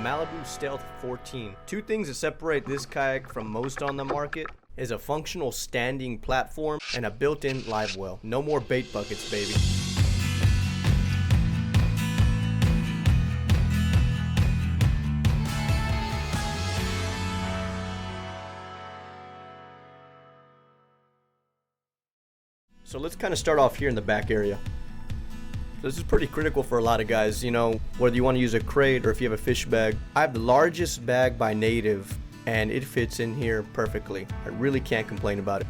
Malibu Stealth 14. Two things that separate this kayak from most on the market is a functional standing platform and a built-in live well. No more bait buckets, baby. So let's kind of start off here in the back area. This is pretty critical for a lot of guys, you know, whether you want to use a crate or if you have a fish bag. I have the largest bag by Native and it fits in here perfectly. I really can't complain about it.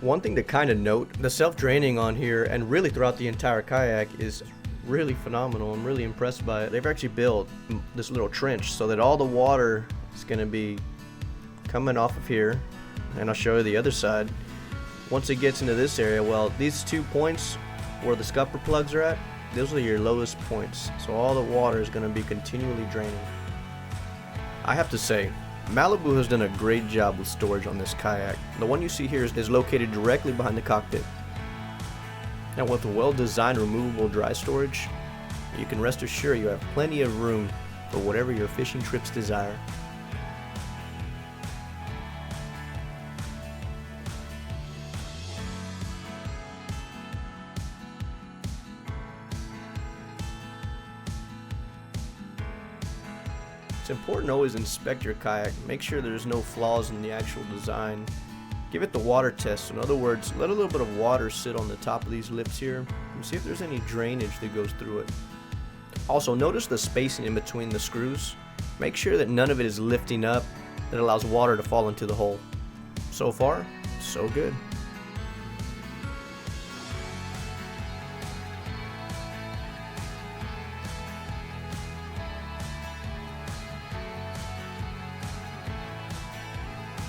One thing to kind of note, the self-draining on here and really throughout the entire kayak is really phenomenal. I'm really impressed by it. They've actually built this little trench so that all the water is going to be coming off of here, and I'll show you the other side. Once it gets into this area, well, these 2 points where the scupper plugs are at, those are your lowest points, so all the water is going to be continually draining. I have to say, Malibu has done a great job with storage on this kayak. The one you see here is located directly behind the cockpit. Now with a well-designed removable dry storage, you can rest assured you have plenty of room for whatever your fishing trips desire. It's important to always inspect your kayak, make sure there's no flaws in the actual design. Give it the water test. In other words, let a little bit of water sit on the top of these lips here and see if there's any drainage that goes through it. Also, notice the spacing in between the screws. Make sure that none of it is lifting up that allows water to fall into the hole. So far, so good.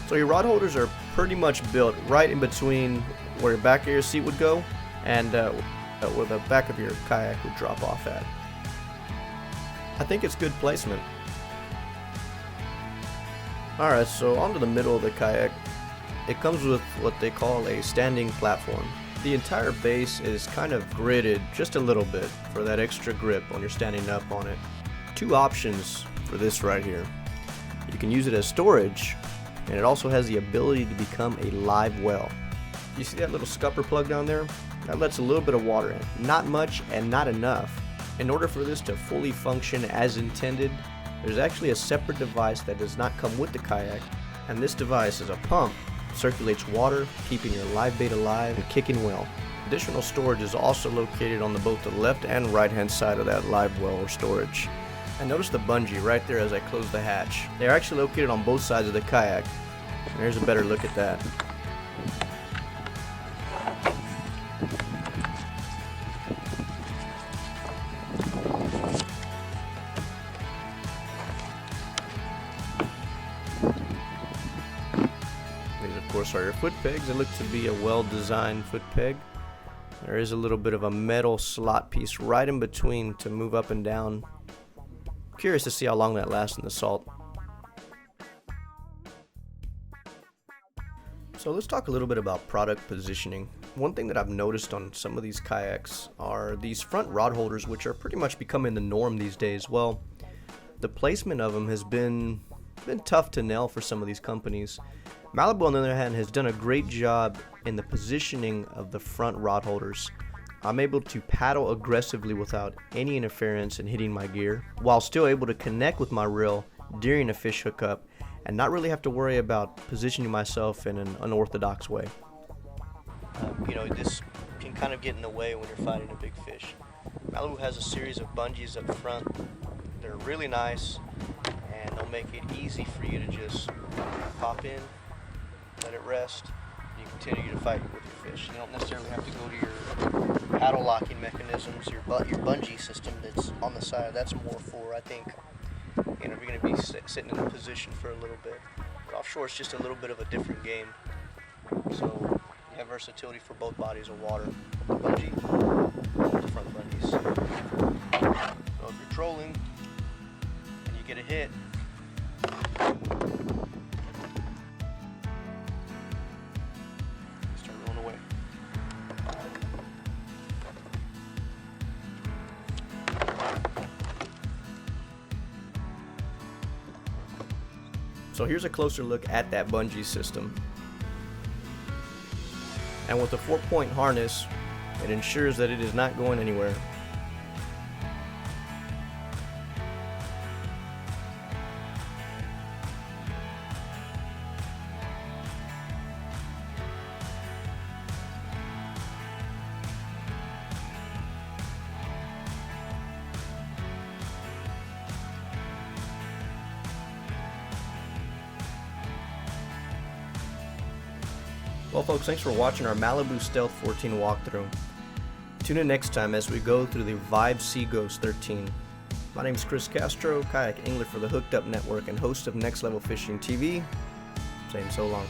So your rod holders are pretty much built right in between where your back of your seat would go and where the back of your kayak would drop off at. I think it's good placement. Alright, so onto the middle of the kayak. It comes with what they call a standing platform. The entire base is kind of gridded just a little bit for that extra grip when you're standing up on it. Two options for this right here. You can use it as storage, and it also has the ability to become a live well. You see that little scupper plug down there? That lets a little bit of water in. Not much and not enough. In order for this to fully function as intended, there's actually a separate device that does not come with the kayak, and this device is a pump. It circulates water, keeping your live bait alive and kicking well. Additional storage is also located on both the left and right hand side of that live well or storage. And notice the bungee right there as I close the hatch. They're actually located on both sides of the kayak. There's a better look at that. These of course are your foot pegs. They look to be a well-designed foot peg. There is a little bit of a metal slot piece right in between to move up and down. Curious to see how long that lasts in the salt. So let's talk a little bit about product positioning. One thing that I've noticed on some of these kayaks are these front rod holders, which are pretty much becoming the norm these days. Well, the placement of them has been tough to nail for some of these companies. Malibu, on the other hand, has done a great job in the positioning of the front rod holders. I'm able to paddle aggressively without any interference in hitting my gear, while still able to connect with my reel during a fish hookup and not really have to worry about positioning myself in an unorthodox way. You know, this can kind of get in the way when you're fighting a big fish. Malibu has a series of bungees up front. They're really nice and they'll make it easy for you to just pop in, let it rest. You continue to fight with your fish. You don't necessarily have to go to your paddle locking mechanisms, your bungee system that's on the side. That's more for, I think, you know, if you're going to be sitting in a position for a little bit. But offshore it's just a little bit of a different game. So you have versatility for both bodies of water. The bungee, the front bungees. So if you're trolling and you get a hit, start rolling away. So here's a closer look at that bungee system. And with the 4-point harness, it ensures that it is not going anywhere. Well folks, thanks for watching our Malibu Stealth 14 walkthrough. Tune in next time as we go through the Vibe Seaghost 13. My name is Chris Castro, kayak angler for the Hooked Up Network and host of Next Level Fishing TV. Saying so long.